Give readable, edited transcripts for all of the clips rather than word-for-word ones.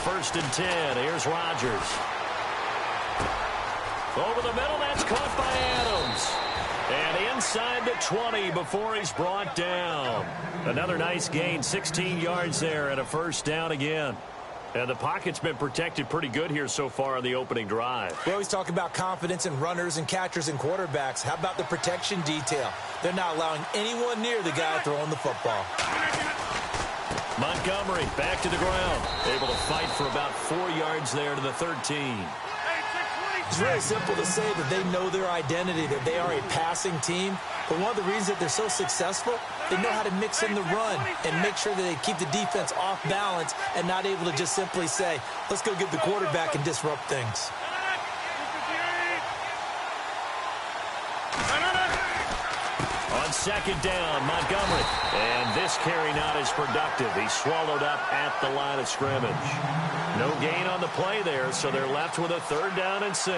1st and 10. Here's Rodgers. Over the middle, that's caught by Adams. And inside the 20 before he's brought down. Another nice gain, 16 yards there and a 1st down again. And the pocket's been protected pretty good here so far on the opening drive. We always talk about confidence in runners and catchers and quarterbacks. How about the protection detail? They're not allowing anyone near the guy throwing the football. Montgomery back to the ground. Able to fight for about 4 yards there to the 13. It's really simple to say that they know their identity, that they are a passing team. But one of the reasons that they're so successful, they know how to mix in the run and make sure that they keep the defense off balance and not able to just simply say, let's go get the quarterback and disrupt things. On 2nd down, Montgomery. And this carry not as productive. He's swallowed up at the line of scrimmage. No gain on the play there, so they're left with a 3rd down and 6.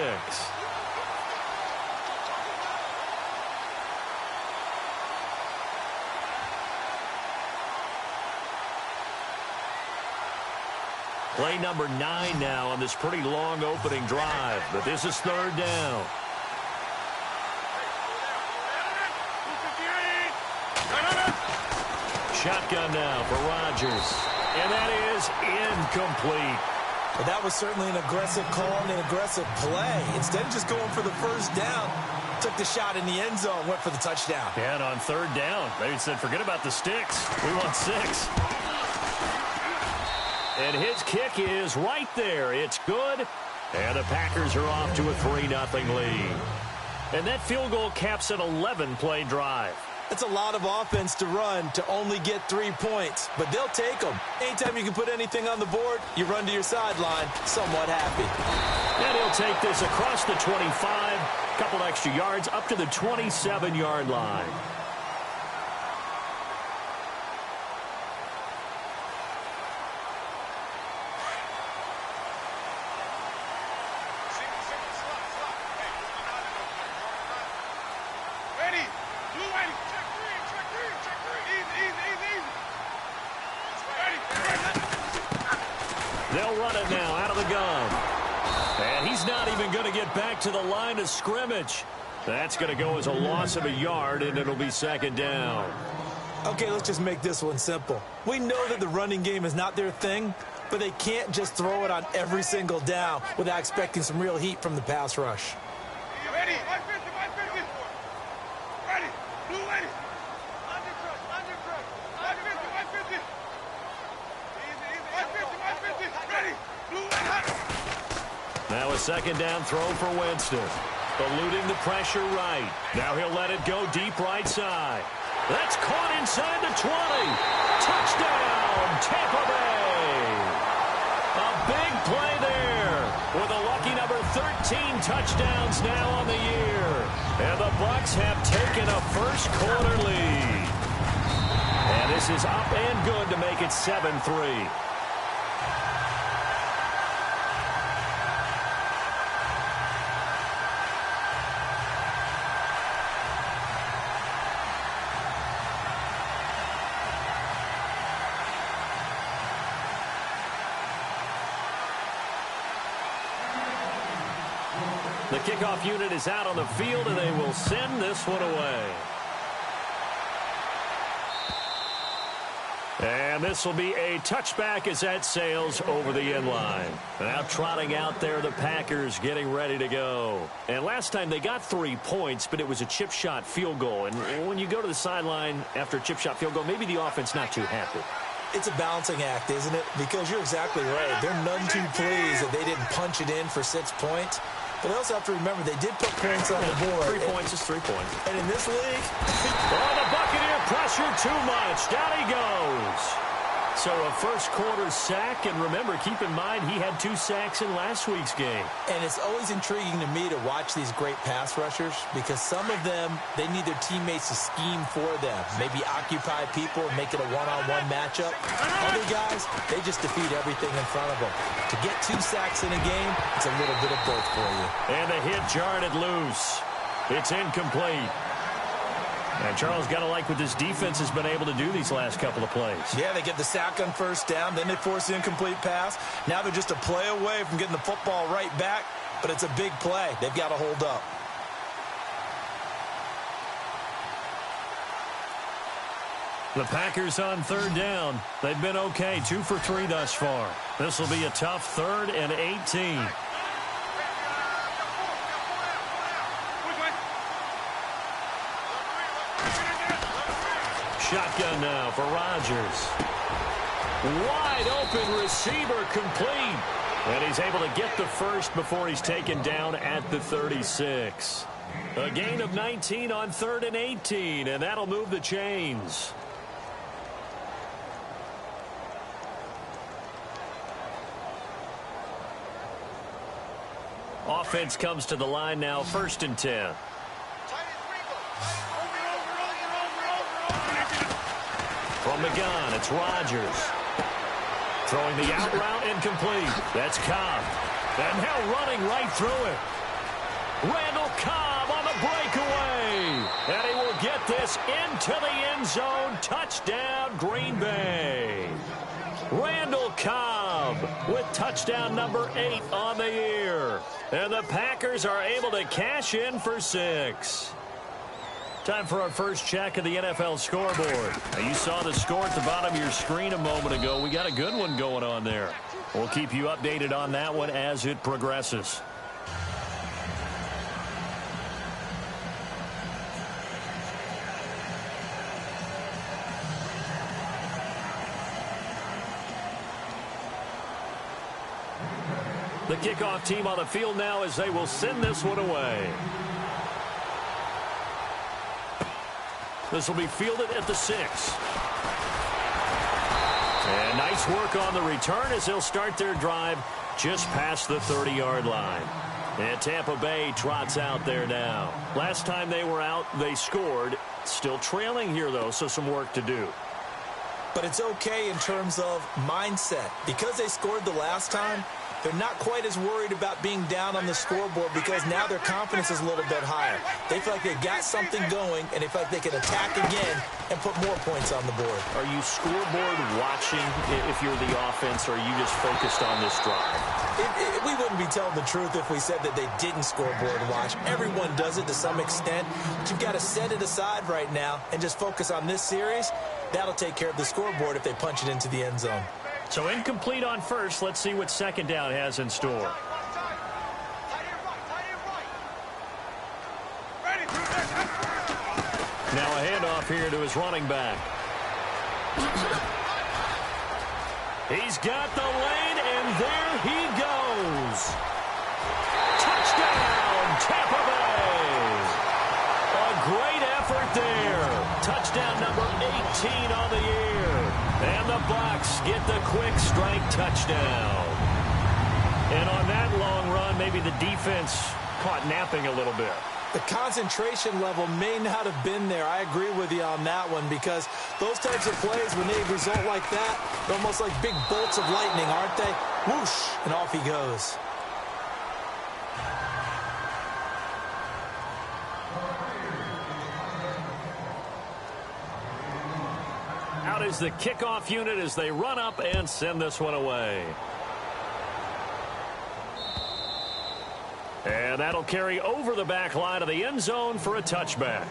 Play number 9 now on this pretty long opening drive, but this is 3rd down. Shotgun now for Rodgers. And that is incomplete. Well, that was certainly an aggressive call and an aggressive play. Instead of just going for the 1st down, took the shot in the end zone, went for the touchdown. Yeah, and on 3rd down, they said, forget about the sticks. We want 6. And his kick is right there. It's good. And the Packers are off to a 3-0 lead. And that field goal caps an 11-play drive. It's a lot of offense to run to only get 3 points, but they'll take them. Anytime you can put anything on the board, you run to your sideline somewhat happy. And he'll take this across the 25, a couple extra yards up to the 27-yard line. They'll run it now out of the gun. And he's not even going to get back to the line of scrimmage. That's going to go as a loss of a yard, and it'll be 2nd down. Okay, let's just make this one simple. We know that the running game is not their thing, but they can't just throw it on every single down without expecting some real heat from the pass rush. Ready? 550, 550. Ready? Blue ready. Under crush, 550, 550. Easy, 550, 550. Ready? Blue ready. Now a 2nd down throw for Winston. Eluding the pressure right. Now he'll let it go deep right side. That's caught inside the 20. Touchdown, Tampa Bay. A big play there with a lucky number 13 touchdowns now on the year. And the Bucs have taken a first-quarter lead. And this is up and good to make it 7-3. The kickoff unit is out on the field, and they will send this one away. And this will be a touchback as that sails over the end line. Now trotting out there, the Packers getting ready to go. And last time they got 3 points, but it was a chip shot field goal. And when you go to the sideline after a chip shot field goal, maybe the offense not too happy. It's a balancing act, isn't it? Because you're exactly right. They're none too pleased that they didn't punch it in for 6 points. But they also have to remember they did put points on the board. 3 points is 3 points. And in this league... oh, the Buccaneer pressure too much. Down he goes. So a first-quarter sack. And remember, keep in mind, he had 2 sacks in last week's game. And it's always intriguing to me to watch these great pass rushers because some of them, they need their teammates to scheme for them. Maybe occupy people and make it a one-on-one matchup. Other guys, they just defeat everything in front of them. To get 2 sacks in a game, it's a little bit of both for you. And the hit jarred it loose. It's incomplete. And Charles, got to like what this defense has been able to do these last couple of plays. Yeah, they get the sack on first down, then they force the incomplete pass. Now they're just a play away from getting the football right back, but it's a big play. They've got to hold up. The Packers on third down. They've been okay, 2 for 3 thus far. This will be a tough 3rd and 18. Shotgun now for Rodgers. Wide open receiver complete. And he's able to get the first before he's taken down at the 36. A gain of 19 on 3rd and 18, and that'll move the chains. Offense comes to the line now, 1st and 10. From the gun, it's Rodgers. Throwing the out route incomplete. That's Cobb. And now running right through it. Randall Cobb on the breakaway. And he will get this into the end zone. Touchdown, Green Bay. Randall Cobb with touchdown number 8 on the year. And the Packers are able to cash in for 6. Time for our first check of the NFL scoreboard. Now, you saw the score at the bottom of your screen a moment ago. We got a good one going on there. We'll keep you updated on that one as it progresses. The kickoff team on the field now as they will send this one away. This will be fielded at the 6. And nice work on the return as they'll start their drive just past the 30-yard line. And Tampa Bay trots out there now. Last time they were out, they scored. Still trailing here, though, so some work to do. But it's okay in terms of mindset. Because they scored the last time, they're not quite as worried about being down on the scoreboard because now their confidence is a little bit higher. They feel like they've got something going, and they feel like they can attack again and put more points on the board. Are you scoreboard watching if you're the offense, or are you just focused on this drive? We wouldn't be telling the truth if we said that they didn't scoreboard watch. Everyone does it to some extent, but you've got to set it aside right now and just focus on this series. That'll take care of the scoreboard if they punch it into the end zone. So incomplete on first. Let's see what second down has in store. Now a handoff here to his running back. He's got the lane, and there he goes. Touchdown, Tampa Bay. A great effort there. Touchdown number 18 on the year. And the Bucs get the quick strike touchdown. And on that long run, maybe the defense caught napping a little bit. The concentration level may not have been there. I agree with you on that one because those types of plays, when they result like that, they're almost like big bolts of lightning, aren't they? Whoosh, and off he goes. Out is the kickoff unit as they run up and send this one away. And that'll carry over the back line of the end zone for a touchback.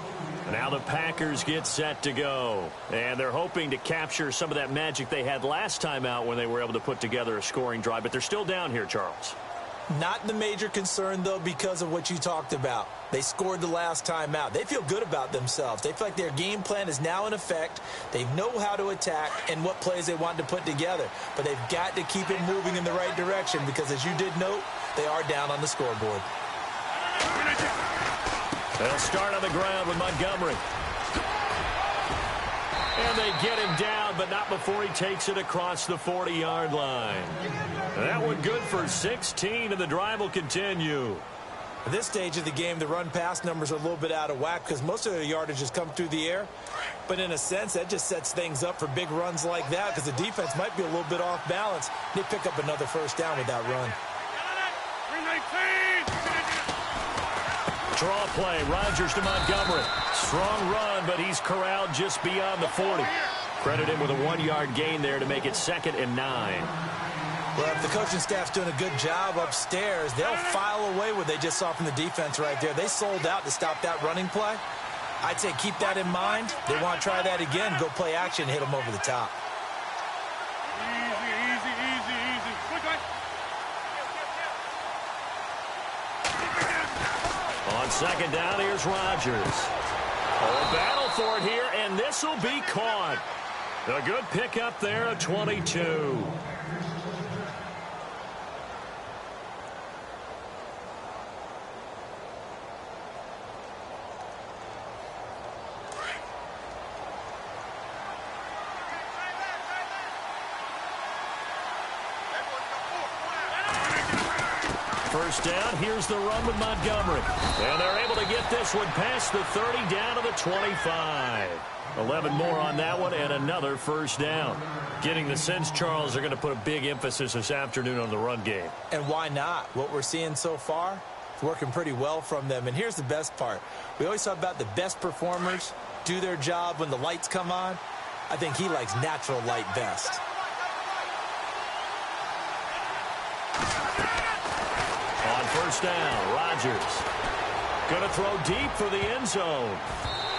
Now the Packers get set to go. And they're hoping to capture some of that magic they had last time out when they were able to put together a scoring drive. But they're still down here, Charles. Not the major concern, though, because of what you talked about. They scored the last time out. They feel good about themselves. They feel like their game plan is now in effect. They know how to attack and what plays they want to put together. But they've got to keep it moving in the right direction because, as you did note, they are down on the scoreboard. They'll start on the ground with Montgomery. And they get him down, but not before he takes it across the 40-yard line. That one good for 16, and the drive will continue. At this stage of the game, the run-pass numbers are a little bit out of whack because most of their yardage has come through the air. But in a sense, that just sets things up for big runs like that because the defense might be a little bit off balance. They pick up another first down with that run. Draw play, Rodgers to Montgomery. Strong run, but he's corralled just beyond the 40. Credit him with a 1-yard gain there to make it 2nd and 9. Well, if the coaching staff's doing a good job upstairs, they'll file away what they just saw from the defense right there. They sold out to stop that running play. I'd say keep that in mind. They want to try that again, go play action, hit them over the top. Easy. Quick, quick. On 2nd down, here's Rodgers. A battle for it here, and this will be caught. A good pickup there at 22. First down, here's the run with Montgomery. And they're able to get this one past the 30 down to the 25. 11 more on that one and another first down. Getting the sense, Charles, they're going to put a big emphasis this afternoon on the run game. And why not? What we're seeing so far, it's working pretty well from them. And here's the best part. We always talk about the best performers do their job when the lights come on. I think he likes natural light best. On first down, Rodgers going to throw deep for the end zone.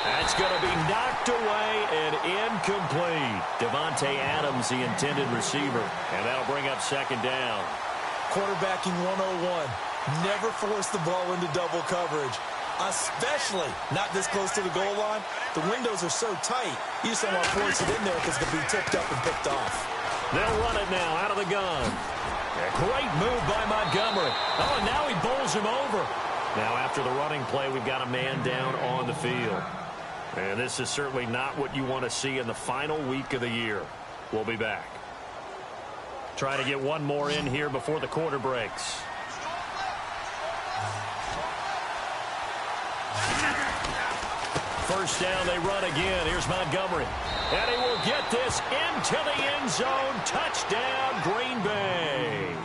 That's going to be knocked away and incomplete. Devontae Adams, the intended receiver, and that'll bring up 2nd down. Quarterbacking 101. Never force the ball into double coverage, especially not this close to the goal line. The windows are so tight, you just don't want to force it in there because it's going to be tipped up and picked off. They'll run it now out of the gun. A great move by Montgomery. Oh, and now he bowls him over. Now after the running play, we've got a man down on the field. And this is certainly not what you want to see in the final week of the year. We'll be back. Trying to get one more in here before the quarter breaks. First down, they run again. Here's Montgomery. And he will get this into the end zone. Touchdown, Green Bay.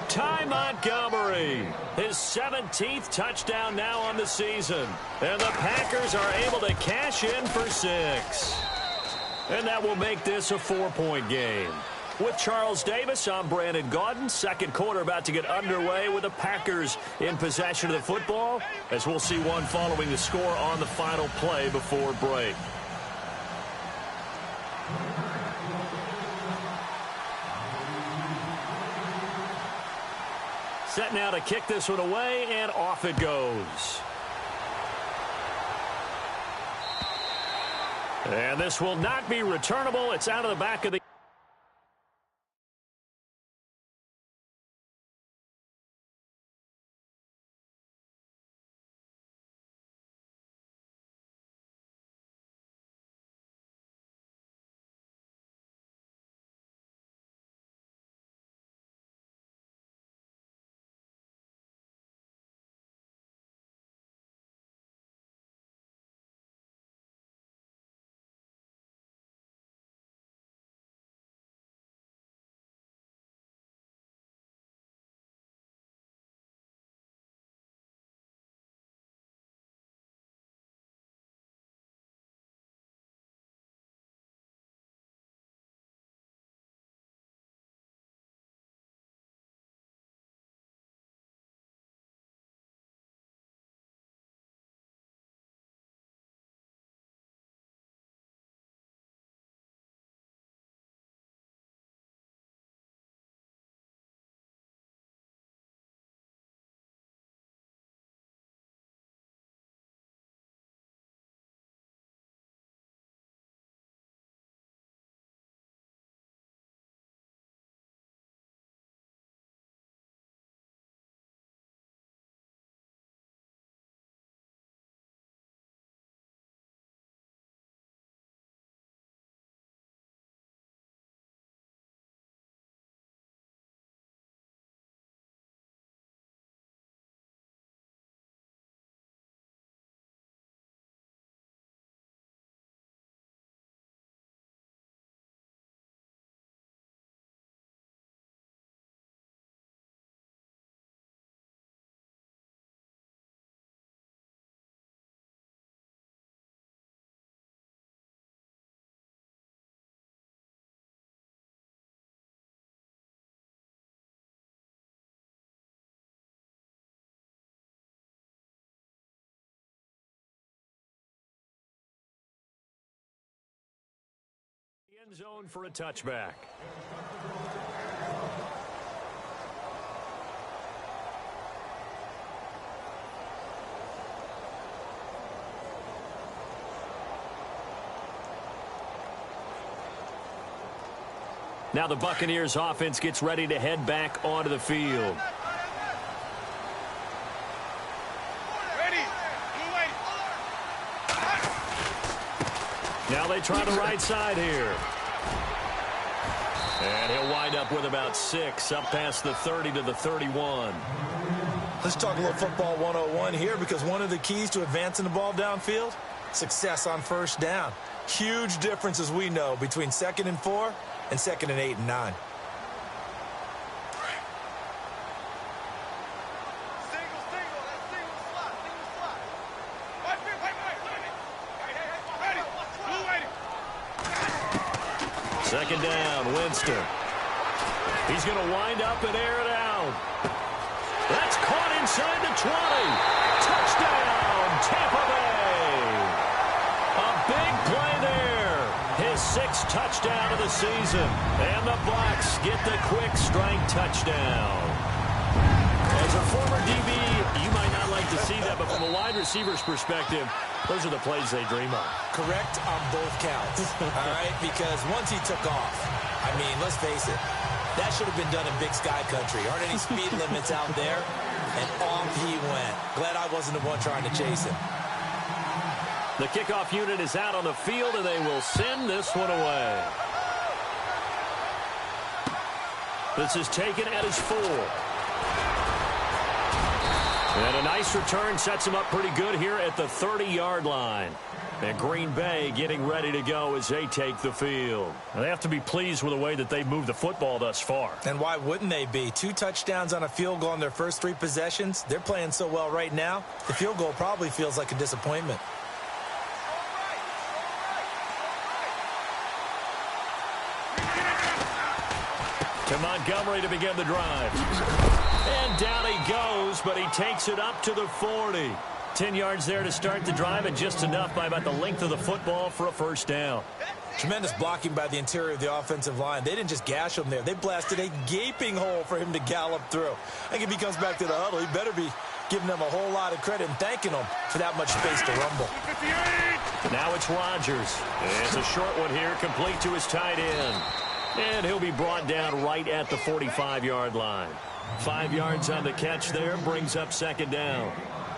Ty Montgomery, his 17th touchdown now on the season. And the Packers are able to cash in for 6. And that will make this a 4-point game. With Charles Davis, I'm Brandon Gaudin. Second quarter about to get underway with the Packers in possession of the football, as we'll see one following the score on the final play before break. Set now to kick this one away, and off it goes. And this will not be returnable. It's out of the back of the end zone for a touchback. Now the Buccaneers offense gets ready to head back onto the field. Now they try the right side here. And he'll wind up with about 6, up past the 30 to the 31. Let's talk a little football 101 here, because one of the keys to advancing the ball downfield, success on first down. Huge difference, as we know, between 2nd and 4 and 2nd and 8 and 9. Second down, Winston. He's going to wind up and air it out. That's caught inside the 20. Touchdown, Tampa Bay. A big play there. His 6th touchdown of the season. And the Bucs get the quick strike touchdown. As a former DB, you might not like to see that, but from a wide receiver's perspective, those are the plays they dream of. Correct on both counts, all right? Because once he took off, I mean, let's face it, that should have been done in Big Sky Country. Aren't any speed limits out there? And off he went. Glad I wasn't the one trying to chase him. The kickoff unit is out on the field, and they will send this one away. This is taken at his 4. And a nice return sets him up pretty good here at the 30-yard line. And Green Bay getting ready to go as they take the field. And they have to be pleased with the way that they've moved the football thus far. And why wouldn't they be? 2 touchdowns on a field goal in their first 3 possessions. They're playing so well right now, the field goal probably feels like a disappointment. To Montgomery to begin the drive. And down he goes, but he takes it up to the 40. 10 yards there to start the drive, and just enough by about the length of the football for a first down. Tremendous blocking by the interior of the offensive line. They didn't just gash him there. They blasted a gaping hole for him to gallop through. I think if he comes back to the huddle, he better be giving them a whole lot of credit and thanking them for that much space to rumble. Now it's Rodgers. It's a short one here, complete to his tight end. And he'll be brought down right at the 45-yard line. 5 yards on the catch there, brings up second down.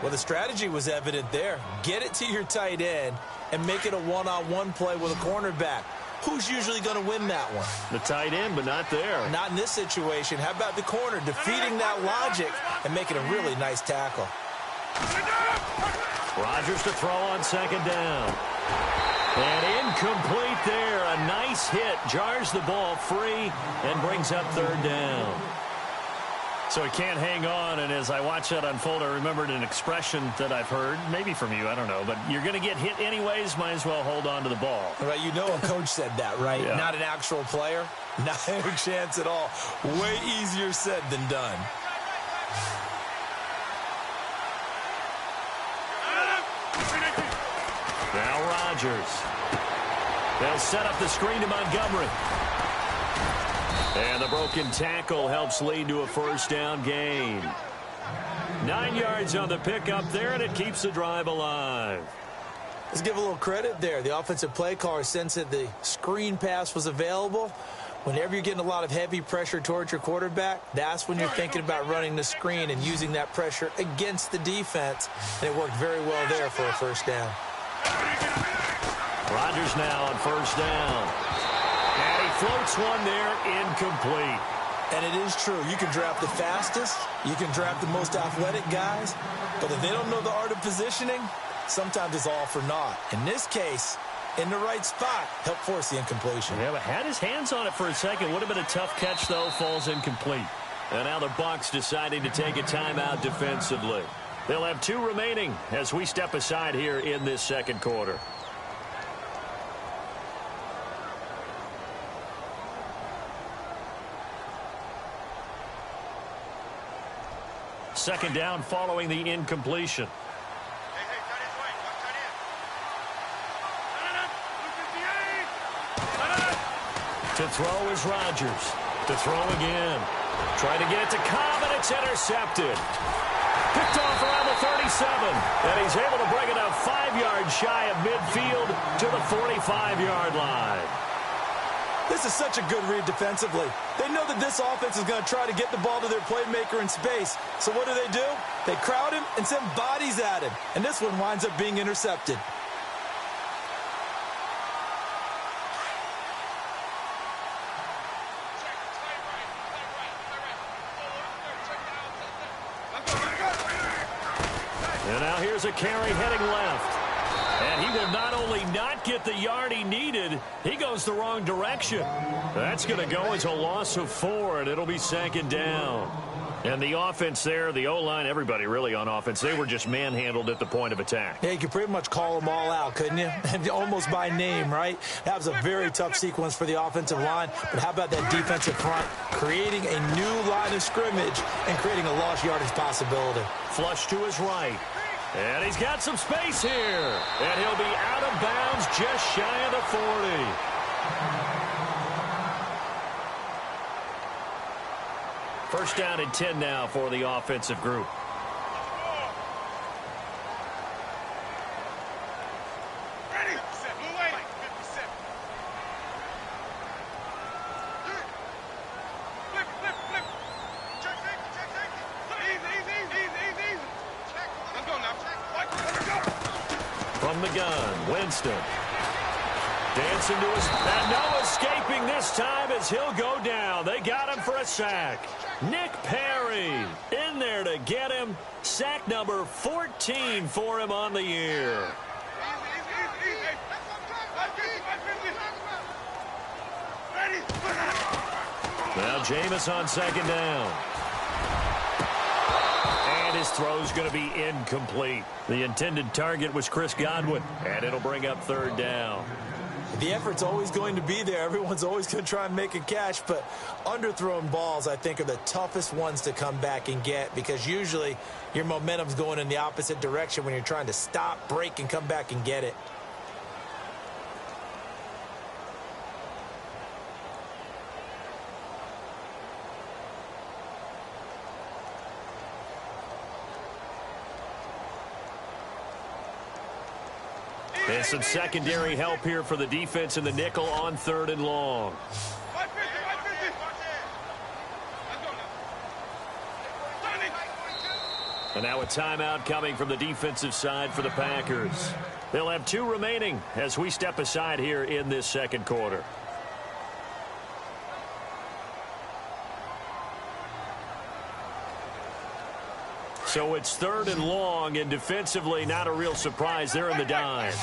Well, the strategy was evident there. Get it to your tight end and make it a one-on-one play with a cornerback. Who's usually going to win that one? The tight end, but not there. Not in this situation. How about the corner defeating that logic and making a really nice tackle? Rodgers to throw on second down. And incomplete there. A nice hit. Jars the ball free and brings up third down. So he can't hang on, and as I watch that unfold, I remembered an expression that I've heard, maybe from you, I don't know, but you're going to get hit anyways, might as well hold on to the ball. Right, you know a coach said that, right? Yeah. Not an actual player. Not a chance at all. Way easier said than done. Now Rodgers. They'll set up the screen to Montgomery. And the broken tackle helps lead to a first down gain. 9 yards on the pickup there, and it keeps the drive alive. Let's give a little credit there. The offensive play caller sensed that the screen pass was available. Whenever you're getting a lot of heavy pressure towards your quarterback, that's when you're thinking about running the screen and using that pressure against the defense. And it worked very well there for a first down. Rodgers now on first down. And he floats one there, incomplete. And it is true. You can draft the fastest. You can draft the most athletic guys. But if they don't know the art of positioning, sometimes it's all for naught. In this case, in the right spot, helped force the incompletion. Yeah, but had his hands on it for a second. Would have been a tough catch, though. Falls incomplete. And now the Bucs deciding to take a timeout defensively. They'll have 2 remaining as we step aside here in this second quarter. Second down following the incompletion. To throw is Rodgers. To throw again. Trying to get it to Cobb, and it's intercepted. Picked off around the 37. And he's able to bring it up 5 yards shy of midfield to the 45-yard line. This is such a good read defensively. They know that this offense is going to try to get the ball to their playmaker in space. So what do? They crowd him and send bodies at him. And this one winds up being intercepted. And now here's a carry heading left. And he will not only not get the yard he needed, he goes the wrong direction. That's going to go as a loss of 4, and it'll be 2nd down. And the offense there, the O-line, everybody really on offense, they were just manhandled at the point of attack. Yeah, you could pretty much call them all out, couldn't you? Almost by name, right? That was a very tough sequence for the offensive line. But how about that defensive front creating a new line of scrimmage and creating a lost yardage possibility? Flush to his right. And he's got some space here. And he'll be out of bounds just shy of the 40. First down and 10 now for the offensive group. Ready? Set. Blue way. 57. Flip. Check. Easy. Let's go now. From the gun, Winston. Dancing to his... And no escaping this time as he'll go down. They got him for a sack. Nick Perry in there to get him. Sack number 14 for him on the year. Now Jameis on 2nd down. And his throw's going to be incomplete. The intended target was Chris Godwin, and it'll bring up 3rd down. The effort's always going to be there. Everyone's always going to try and make a catch, but underthrown balls, I think, are the toughest ones to come back and get because usually your momentum's going in the opposite direction when you're trying to stop, break, and come back and get it. And some secondary help here for the defense in the nickel on 3rd and long. And now a timeout coming from the defensive side for the Packers. They'll have 2 remaining as we step aside here in this 2nd quarter. So it's 3rd and long, and defensively not a real surprise. They're in the dime.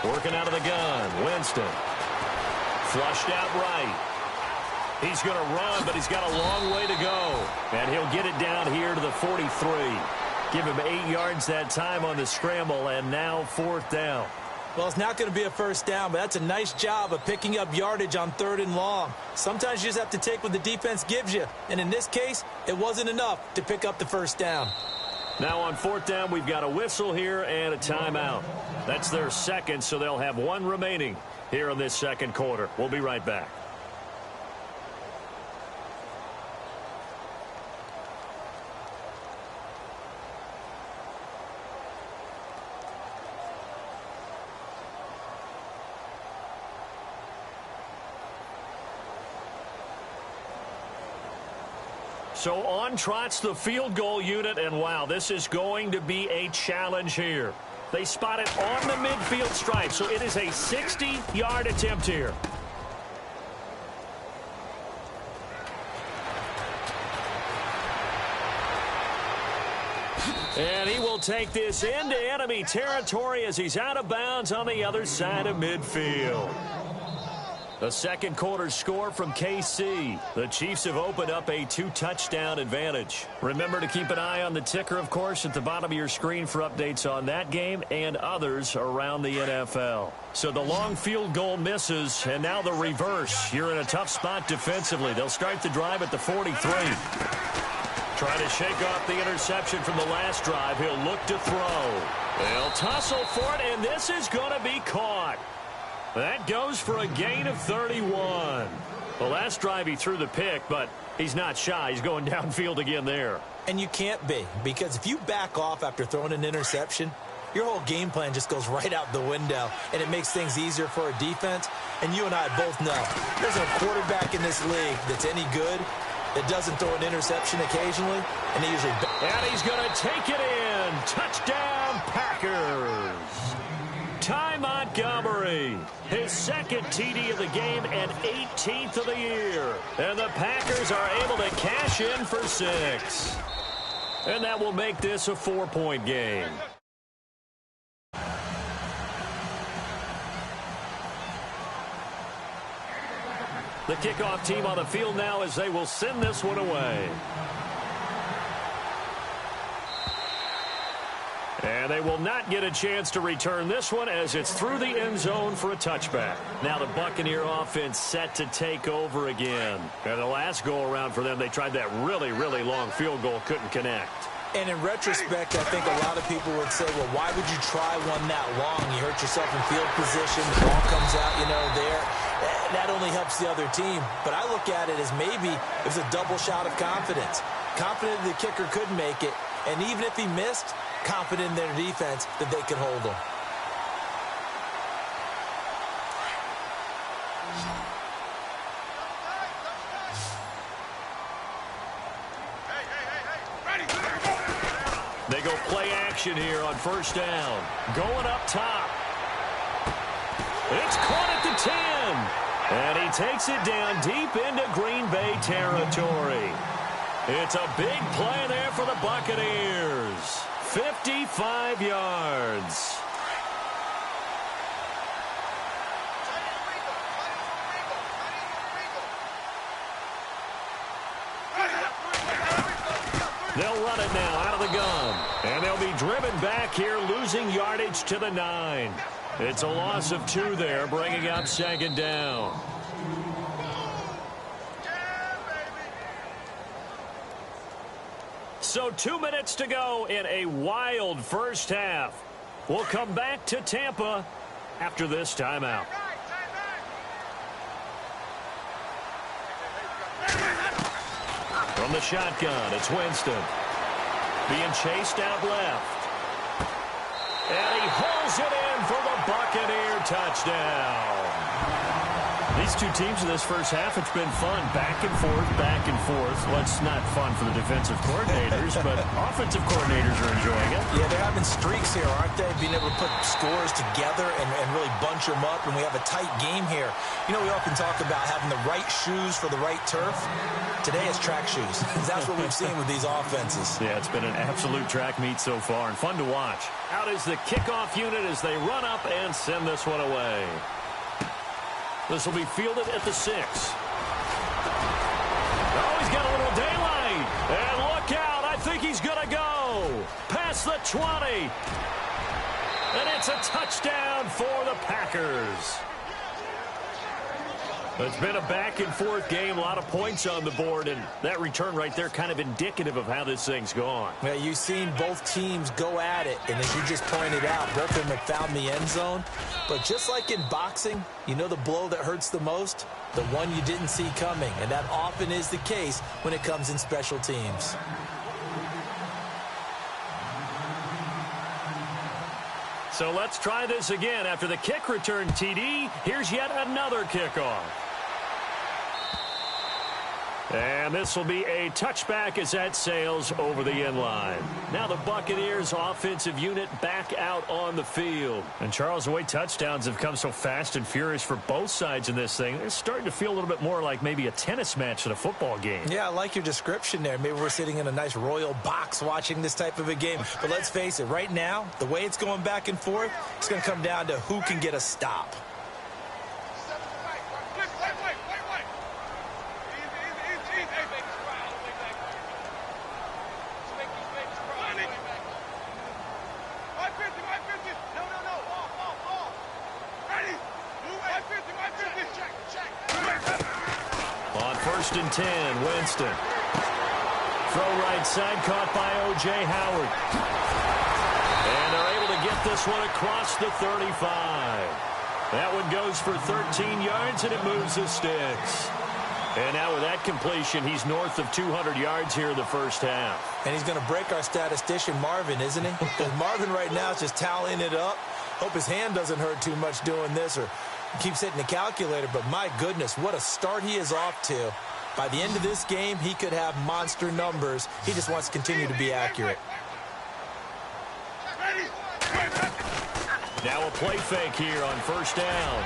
Working out of the gun, Winston. Flushed out right. He's going to run, but he's got a long way to go. And he'll get it down here to the 43. Give him 8 yards that time on the scramble, and now 4th down. Well, it's not going to be a first down, but that's a nice job of picking up yardage on 3rd and long. Sometimes you just have to take what the defense gives you. And in this case, it wasn't enough to pick up the first down. Now on 4th down, we've got a whistle here and a timeout. That's their 2nd, so they'll have 1 remaining here in this 2nd quarter. We'll be right back. So on trots the field goal unit, and wow, this is going to be a challenge here. They spot it on the midfield stripe, so it is a 60-yard attempt here. And he will take this into enemy territory as he's out of bounds on the other side of midfield. The 2nd quarter score from KC. The Chiefs have opened up a 2-touchdown advantage. Remember to keep an eye on the ticker, of course, at the bottom of your screen for updates on that game and others around the NFL. So the long field goal misses, and now the reverse. You're in a tough spot defensively. They'll start the drive at the 43. Trying to shake off the interception from the last drive. He'll look to throw. They'll tussle for it, and this is going to be caught. That goes for a gain of 31. The last drive he threw the pick, but he's not shy. He's going downfield again there. And you can't be, because if you back off after throwing an interception, your whole game plan just goes right out the window, and it makes things easier for a defense. And you and I both know there's a quarterback in this league that's any good that doesn't throw an interception occasionally, and he usually... And he's going to take it in. Touchdown, Packers. Ty Montgomery, his second TD of the game and 18th of the year. And the Packers are able to cash in for 6. And that will make this a 4-point game. The kickoff team on the field now as they will send this one away. And they will not get a chance to return this one as it's through the end zone for a touchback. Now the Buccaneer offense set to take over again. And the last go-around for them, they tried that really, really long field goal, couldn't connect. And in retrospect, I think a lot of people would say, well, why would you try one that long? You hurt yourself in field position. The ball comes out, there. That only helps the other team. But I look at it as maybe it was a double shot of confidence. Confident the kicker could make it. And even if he missed, confident in their defense that they could hold him. They go play action here on first down. Going up top. It's caught at the 10. And he takes it down deep into Green Bay territory. It's a big play there for the Buccaneers. 55 yards. They'll run it now out of the gun. And they'll be driven back here, losing yardage to the 9. It's a loss of 2 there, bringing up second down. So 2 minutes to go in a wild first half. We'll come back to Tampa after this timeout. From the shotgun, it's Winston. Being chased out left. And he hauls it in for the Buccaneer touchdown. These two teams in this first half, it's been fun. Back and forth, back and forth. Well, it's not fun for the defensive coordinators, but offensive coordinators are enjoying it. Yeah, they're having streaks here, aren't they? Being able to put scores together and really bunch them up, and we have a tight game here. We often talk about having the right shoes for the right turf. Today it's track shoes. That's what we've seen with these offenses. Yeah, it's been an absolute track meet so far, and fun to watch. Out is the kickoff unit as they run up and send this one away. This will be fielded at the 6. Oh, he's got a little daylight. And look out. I think he's going to go. Past the 20. And it's a touchdown for the Packers. It's been a back-and-forth game, a lot of points on the board, and that return right there kind of indicative of how this thing's gone. Yeah, you've seen both teams go at it, and as you just pointed out, both of them have found the end zone. But just like in boxing, the blow that hurts the most? The one you didn't see coming, and that often is the case when it comes in special teams. So let's try this again. After the kick return TD, here's yet another kickoff. And this will be a touchback as that sails over the end line. Now the Buccaneers offensive unit back out on the field. And Charles, the way touchdowns have come so fast and furious for both sides in this thing, it's starting to feel a little bit more like maybe a tennis match at a football game. Yeah, I like your description there. Maybe we're sitting in a nice royal box watching this type of a game. But let's face it, right now, the way it's going back and forth, it's going to come down to who can get a stop. First and 10, Winston. Throw right side, caught by O.J. Howard. And they're able to get this one across the 35. That one goes for 13 yards, and it moves the sticks. And now with that completion, he's north of 200 yards here in the first half. And he's going to break our statistician, Marvin, isn't he? Because Marvin right now is just tallying it up. Hope his hand doesn't hurt too much doing this or keeps hitting the calculator. But my goodness, what a start he is off to. By the end of this game, he could have monster numbers. He just wants to continue to be accurate. Now a play fake here on first down.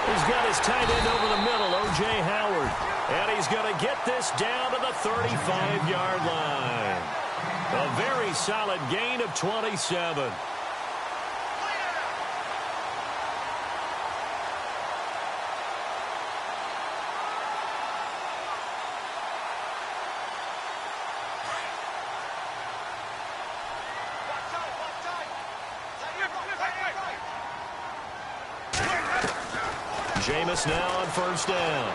He's got his tight end over the middle, O.J. Howard. And he's going to get this down to the 35-yard line. A very solid gain of 27. Jameis now on first down.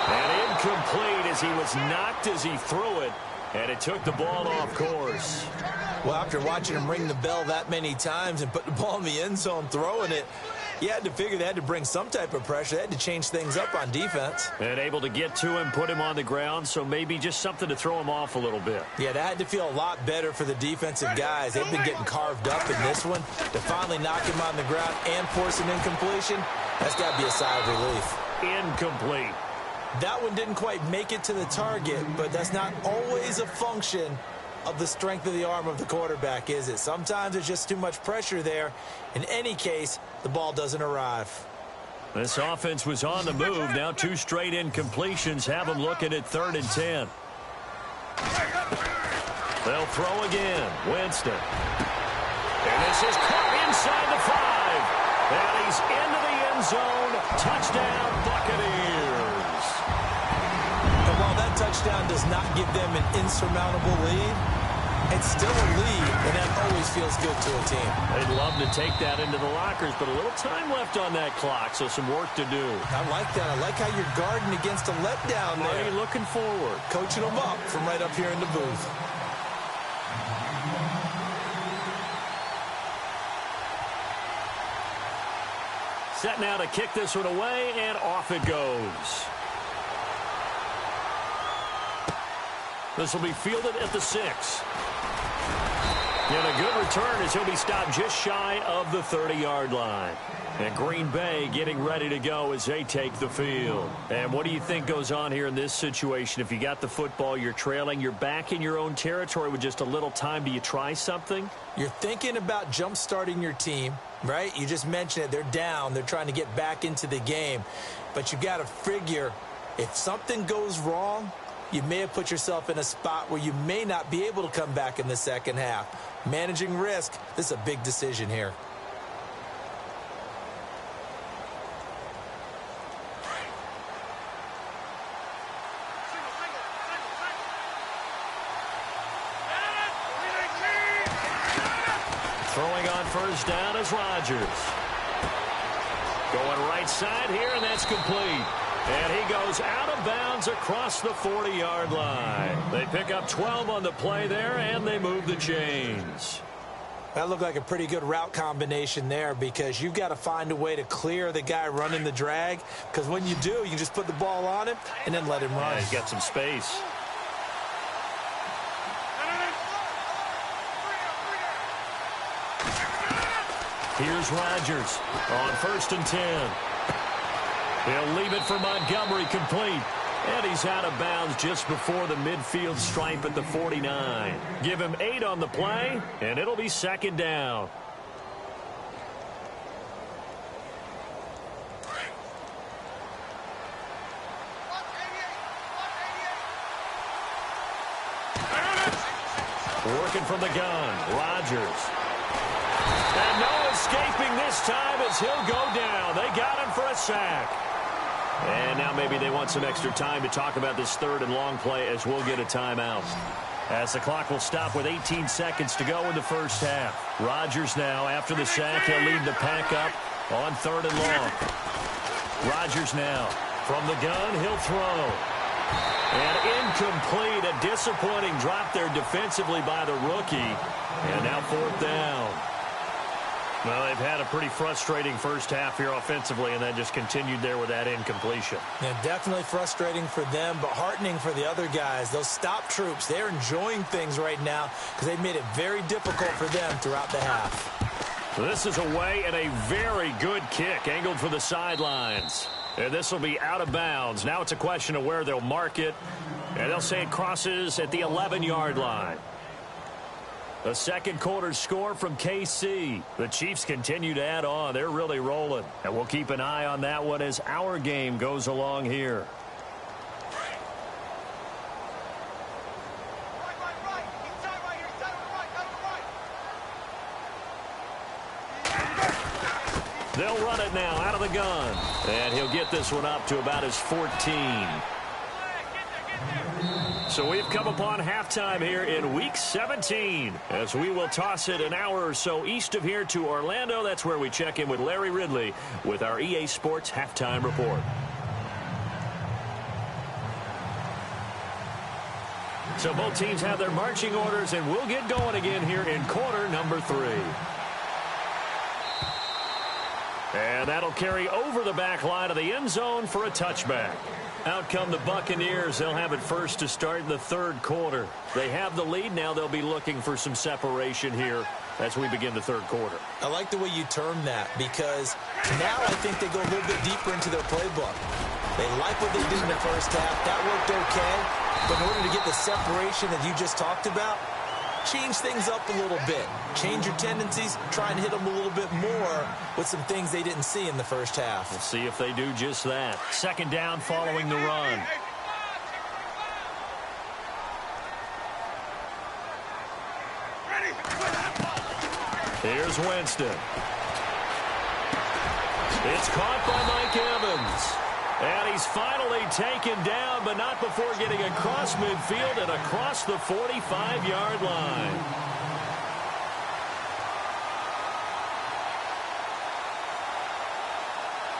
And incomplete as he was knocked as he threw it. And it took the ball off course. Well, after watching him ring the bell that many times and put the ball in the end zone throwing it, you had to figure they had to bring some type of pressure. They had to change things up on defense. And able to get to him, put him on the ground, so maybe just something to throw him off a little bit. Yeah, that had to feel a lot better for the defensive guys. They've been getting carved up in this one. To finally knock him on the ground and force an incompletion, that's got to be a sigh of relief. Incomplete. That one didn't quite make it to the target, but that's not always a function of the strength of the arm of the quarterback, is it? Sometimes there's just too much pressure there. In any case, the ball doesn't arrive. This offense was on the move. Now 2 straight incompletions have them looking at 3rd and 10. They'll throw again. Winston. And this is caught inside the 5. And he's into the end zone. Touchdown, Buccaneers. And while that touchdown does not give them an insurmountable lead, it's still a lead, and that always feels good to a team. They'd love to take that into the lockers, but a little time left on that clock, so some work to do. I like that. I like how you're guarding against a letdown there. Are you looking forward? Coaching them up from right up here in the booth. Set now to kick this one away, and off it goes. This will be fielded at the 6. And a good return as he'll be stopped just shy of the 30-yard line. And Green Bay getting ready to go as they take the field. And what do you think goes on here in this situation? If you got the football, you're trailing, you're back in your own territory with just a little time. Do you try something? You're thinking about jump-starting your team, right? You just mentioned it. They're down. They're trying to get back into the game. But you got to figure if something goes wrong, you may have put yourself in a spot where you may not be able to come back in the second half. Managing risk, this is a big decision here. Throwing on first down is Rodgers. Going right side here, and that's complete. And he goes out of bounds across the 40-yard line. They pick up 12 on the play there, and they move the chains. That looked like a pretty good route combination there because you've got to find a way to clear the guy running the drag, because when you do, you can just put the ball on him and then let him run. Yeah, he's got some space. Here's Rodgers on 1st and 10. He'll leave it for Montgomery, complete. And he's out of bounds just before the midfield stripe at the 49. Give him 8 on the play, and it'll be 2nd down. Working from the gun, Rodgers. And no escaping this time as he'll go down. They got him for a sack. And now maybe they want some extra time to talk about this 3rd and long play as we'll get a timeout. As the clock will stop with 18 seconds to go in the first half. Rodgers now, after the sack, he'll lead the pack up on 3rd and long. Rodgers now, from the gun, he'll throw. And incomplete, a disappointing drop there defensively by the rookie. And now 4th down. Well, they've had a pretty frustrating first half here offensively, and then just continued there with that incompletion. Yeah, definitely frustrating for them, but heartening for the other guys. Those stop troops, they're enjoying things right now because they've made it very difficult for them throughout the half. So this is away and a very good kick, angled for the sidelines. And this will be out of bounds. Now it's a question of where they'll mark it, and they'll say it crosses at the 11-yard line. The second quarter score from KC. The Chiefs continue to add on. They're really rolling. And we'll keep an eye on that one as our game goes along here. They'll run it now out of the gun. And he'll get this one up to about his 14. So we've come upon halftime here in Week 17 as we will toss it an hour or so east of here to Orlando. That's where we check in with Larry Ridley with our EA Sports Halftime Report. So both teams have their marching orders, and we'll get going again here in quarter number 3. And that'll carry over the back line of the end zone for a touchback. Out come the Buccaneers. They'll have it first to start in the third quarter. They have the lead. Now they'll be looking for some separation here as we begin the third quarter. I like the way you term that because now I think they go a little bit deeper into their playbook. They like what they did in the first half. That worked okay. But in order to get the separation that you just talked about, change things up a little bit. Change your tendencies. Try and hit them a little bit more with some things they didn't see in the first half. We'll see if they do just that. Second down following the run. Here's Winston. It's caught by Mike Evans. And he's finally taken down, but not before getting across midfield and across the 45-yard line.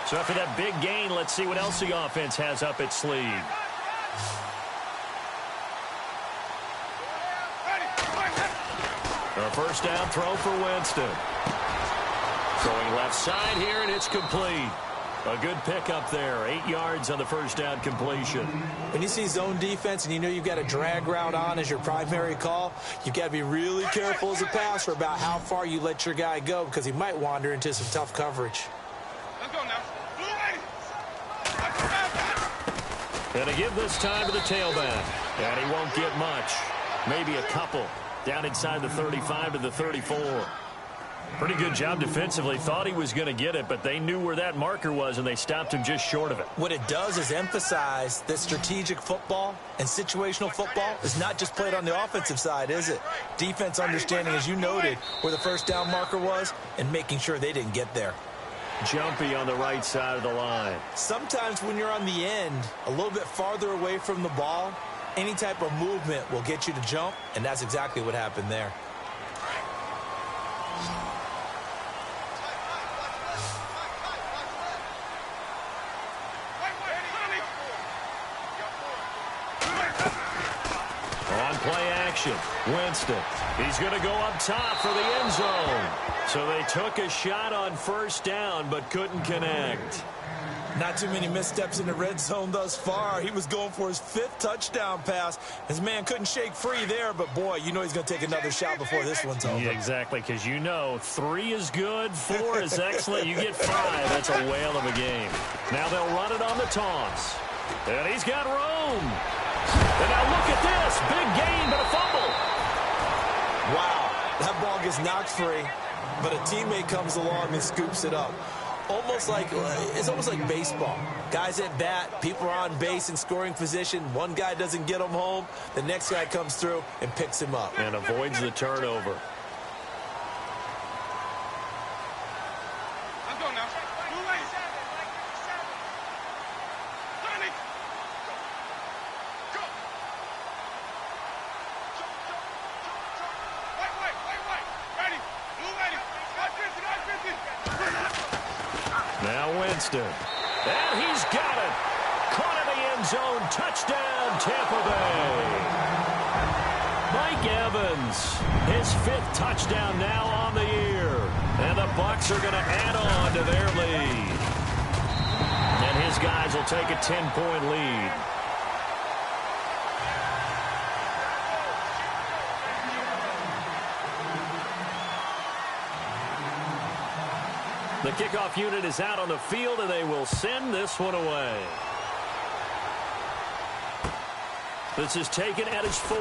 So after that big gain, let's see what else the offense has up its sleeve. A first down throw for Winston. Throwing left side here, and it's complete. A good pickup there. 8 yards on the first down completion. When you see zone defense and you know you've got a drag route on as your primary call, you've got to be really careful as a passer about how far you let your guy go because he might wander into some tough coverage. Let's go now. And to give this time to the tailback. And he won't get much. Maybe a couple. Down inside the 35 to the 34. Pretty good job defensively. Thought he was going to get it, but they knew where that marker was, and they stopped him just short of it. What it does is emphasize that strategic football and situational football is not just played on the offensive side, is it? Defense understanding, as you noted, where the first down marker was and making sure they didn't get there. Jumpy on the right side of the line. Sometimes when you're on the end, a little bit farther away from the ball, any type of movement will get you to jump, and that's exactly what happened there. Winston. He's going to go up top for the end zone. So they took a shot on first down but couldn't connect. Not too many missteps in the red zone thus far. He was going for his 5th touchdown pass. His man couldn't shake free there, but boy, you know he's going to take another shot before this one's over. Yeah, exactly, because you know 3 is good, 4 is excellent. You get 5, that's a whale of a game. Now they'll run it on the toss. And he's got room. And now look at this. Big gain, but a fumble. Wow, that ball gets knocked free, but a teammate comes along and scoops it up. It's almost like baseball. Guys at bat, people are on base in scoring position. One guy doesn't get him home. The next guy comes through and picks him up. And avoids the turnover. Let's go now. Now Winston. And he's got it. Caught in the end zone. Touchdown, Tampa Bay. Mike Evans, his 5th touchdown now on the year. And the Bucs are going to add on to their lead. And his guys will take a 10-point lead. The kickoff unit is out on the field, and they will send this one away. This is taken at his 4.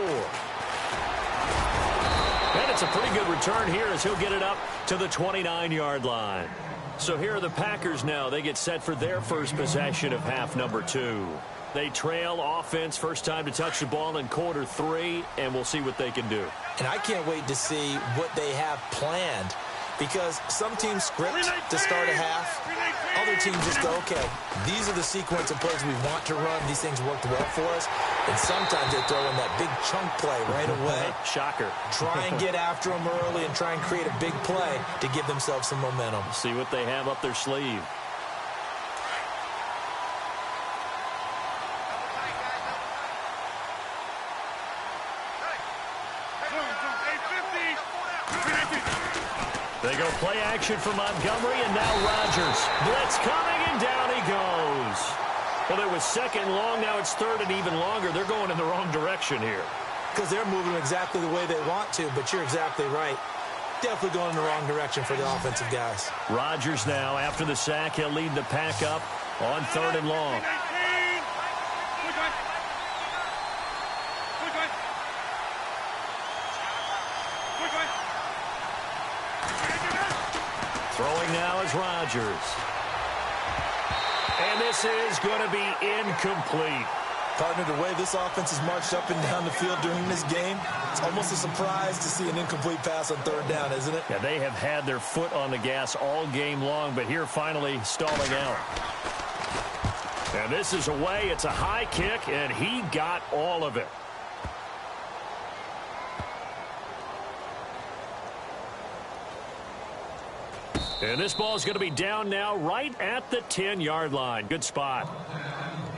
And it's a pretty good return here as he'll get it up to the 29-yard line. So here are the Packers now. They get set for their first possession of half number 2. They trail offense, first time to touch the ball in quarter 3, and we'll see what they can do. And I can't wait to see what they have planned, because some teams script to start a half. Other teams just go, okay, these are the sequence of plays we want to run. These things worked well for us. And sometimes they throw in that big chunk play right away. Shocker. Try and get after them early and try and create a big play to give themselves some momentum. See what they have up their sleeve. They go play action for Montgomery, and now Rodgers. Blitz coming, and down he goes. Well, it was second and long. Now it's third and even longer. They're going in the wrong direction here. Because they're moving exactly the way they want to, but you're exactly right. Definitely going in the wrong direction for the offensive guys. Rodgers now, after the sack, he'll lead the pack up on third and long. Throwing now is Rodgers. And this is going to be incomplete. Partner, the way this offense has marched up and down the field during this game, it's almost a surprise to see an incomplete pass on third down, isn't it? Yeah, they have had their foot on the gas all game long, but here finally stalling out. And this is away. It's a high kick, and he got all of it. And this ball is going to be down now right at the 10-yard line. Good spot.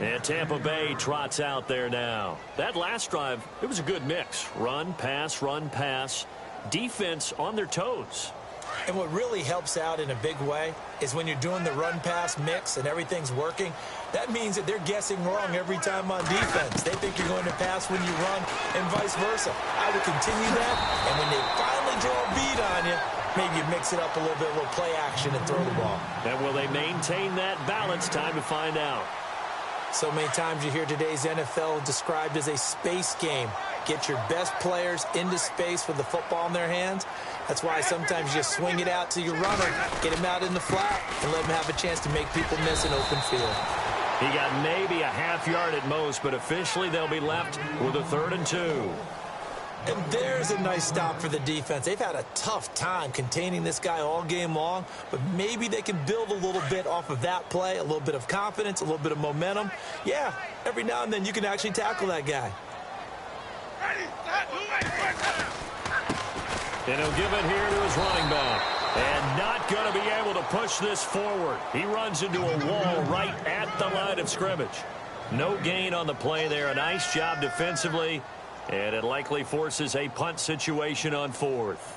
And Tampa Bay trots out there now. That last drive, it was a good mix. Run, pass, defense on their toes. And what really helps out in a big way is when you're doing the run-pass mix and everything's working, that means that they're guessing wrong every time on defense. They think you're going to pass when you run and vice versa. I would continue that, and when they finally draw a beat on you, maybe you mix it up a little bit, a little play action and throw the ball. And will they maintain that balance? Time to find out. So many times you hear today's NFL described as a space game. Get your best players into space with the football in their hands. That's why sometimes you just swing it out to your runner, get him out in the flat, and let him have a chance to make people miss an open field. He got maybe a half yard at most, but officially they'll be left with a 3rd and 2. And there's a nice stop for the defense. They've had a tough time containing this guy all game long, but maybe they can build a little bit off of that play, a little bit of confidence, a little bit of momentum. Yeah, every now and then you can actually tackle that guy. And he'll give it here to his running back. And not going to be able to push this forward. He runs into a wall right at the line of scrimmage. No gain on the play there. A nice job defensively. And it likely forces a punt situation on 4th.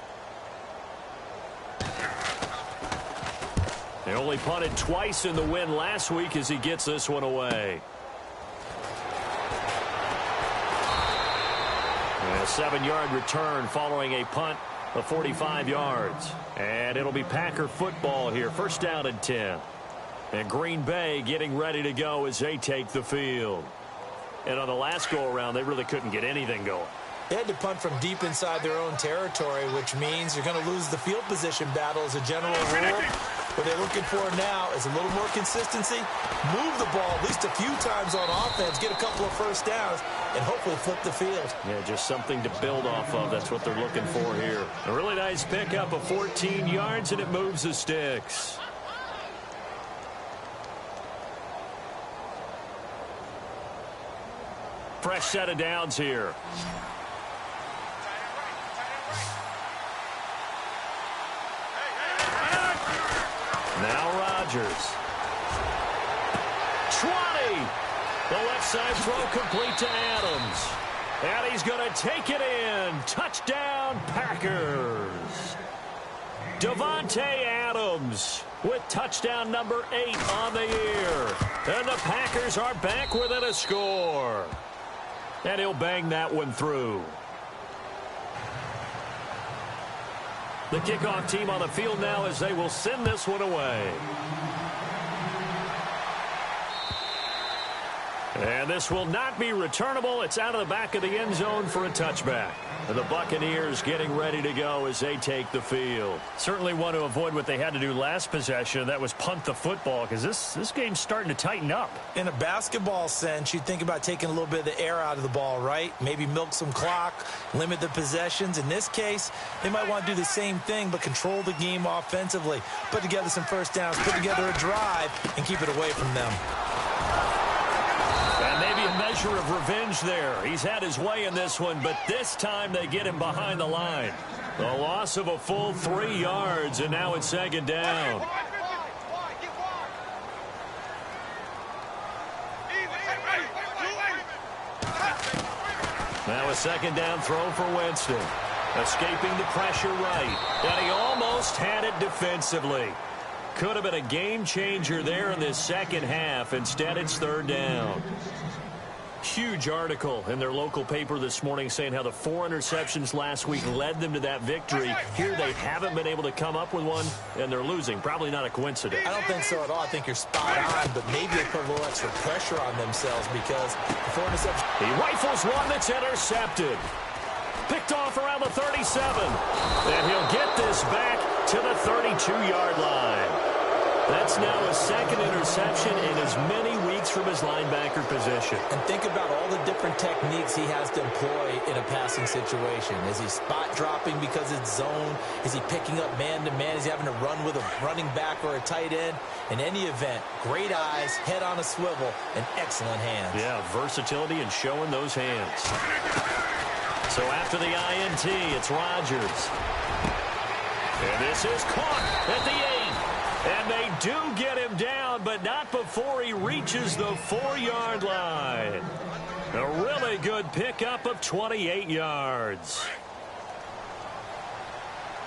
They only punted twice in the win last week as he gets this one away. And a 7-yard return following a punt of 45 yards. And it'll be Packer football here. First down and 10. And Green Bay getting ready to go as they take the field. And on the last go-around, they really couldn't get anything going. They had to punt from deep inside their own territory, which means you're going to lose the field position battle as a general rule. What they're looking for now is a little more consistency, move the ball at least a few times on offense, get a couple of first downs, and hopefully flip the field. Yeah, just something to build off of. That's what they're looking for here. A really nice pickup of 14 yards, and it moves the sticks. Fresh set of downs here. Now Rodgers. 20. The left side throw complete to Adams. And he's going to take it in. Touchdown, Packers. Davante Adams with touchdown number 8 on the year. And the Packers are back within a score. And he'll bang that one through. The kickoff team on the field now as they will send this one away. And this will not be returnable. It's out of the back of the end zone for a touchback. And the Buccaneers getting ready to go as they take the field. Certainly want to avoid what they had to do last possession. That was punt the football, because this game's starting to tighten up. In a basketball sense, you think about taking a little bit of the air out of the ball, right? Maybe milk some clock, limit the possessions. In this case, they might want to do the same thing, but control the game offensively. Put together some first downs, put together a drive, and keep it away from them. And maybe a measure of revenge there. He's had his way in this one, but this time they get him behind the line. The loss of a full 3 yards, and now it's second down. Now a second down throw for Winston. Escaping the pressure right. And he almost had it defensively. Could have been a game changer there in this second half. Instead, it's third down. Huge article in their local paper this morning saying how the 4 interceptions last week led them to that victory. Here they haven't been able to come up with one, and they're losing. Probably not a coincidence. I don't think so at all. I think you're spot on, but maybe they put a little extra pressure on themselves because the 4 interceptions. He rifles one that's intercepted. Picked off around the 37. And he'll get this back to the 32-yard line. That's now a second interception in as many weeks from his linebacker position. And think about all the different techniques he has to employ in a passing situation. Is he spot dropping because it's zone? Is he picking up man-to-man? Is he having to run with a running back or a tight end? In any event, great eyes, head on a swivel, and excellent hands. Yeah, versatility and showing those hands. So after the INT, it's Rodgers. And this is caught at the 8. And they do get him down, but not before he reaches the 4-yard line. A really good pickup of 28 yards.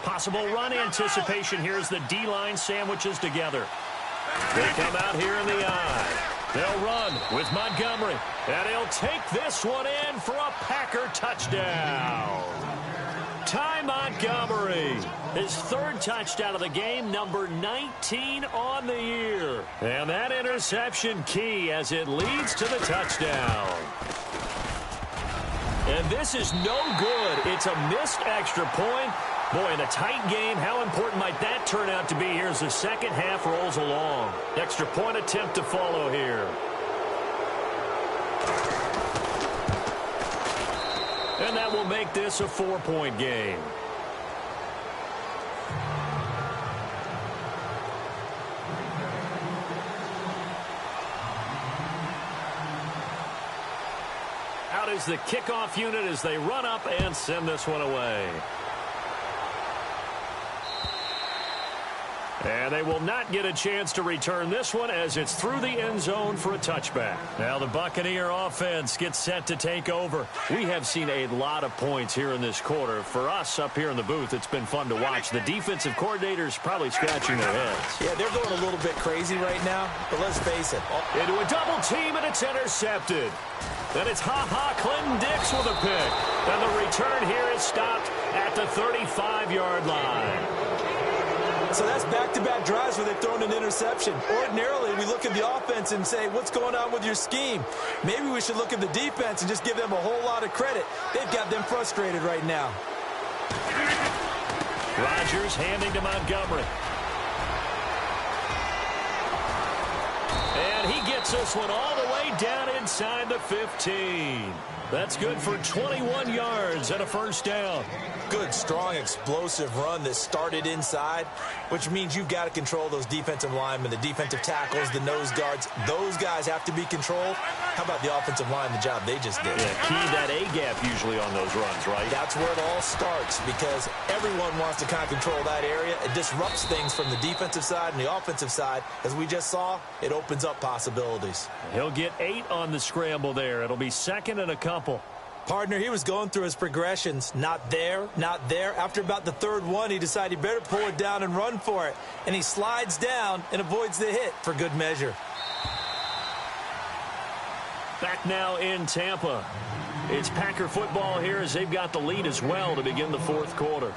Possible run anticipation here as the D-line sandwiches together. They come out here in the eye. They'll run with Montgomery. And he'll take this one in for a Packer touchdown. Ty Montgomery, his 3rd touchdown of the game, number 19 on the year. And that interception key as it leads to the touchdown. And this is no good. It's a missed extra point. Boy, in a tight game, how important might that turn out to be here as the second half rolls along? Extra point attempt to follow here. And that will make this a 4-point game. Out is the kickoff unit as they run up and send this one away. And they will not get a chance to return this one as it's through the end zone for a touchback. Now the Buccaneer offense gets set to take over. We have seen a lot of points here in this quarter. For us up here in the booth, it's been fun to watch. The defensive coordinators probably scratching their heads. Yeah, they're going a little bit crazy right now, but let's face it. Into a double team, and it's intercepted. Then it's Clinton Dix with a pick. And the return here is stopped at the 35-yard line. So that's back-to-back drives where they've thrown an interception. Ordinarily, we look at the offense and say, what's going on with your scheme? Maybe we should look at the defense and just give them a whole lot of credit. They've got them frustrated right now. Rodgers handing to Montgomery. And he gets this one all the way down inside the 15. That's good for 21 yards and a first down. Good, strong, explosive run that started inside, which means you've got to control those defensive linemen, the defensive tackles, the nose guards. Those guys have to be controlled. How about the offensive line, the job they just did? Yeah, key that A-gap usually on those runs, right? That's where it all starts because everyone wants to kind of control that area. It disrupts things from the defensive side and the offensive side. As we just saw, it opens up possibilities. He'll get 8 on the scramble there. It'll be second and a couple. Partner, he was going through his progressions. Not there, not there. After about the third one, he decided he better pull it down and run for it. And he slides down and avoids the hit for good measure. Back now in Tampa. It's Packer football here as they've got the lead as well to begin the fourth quarter.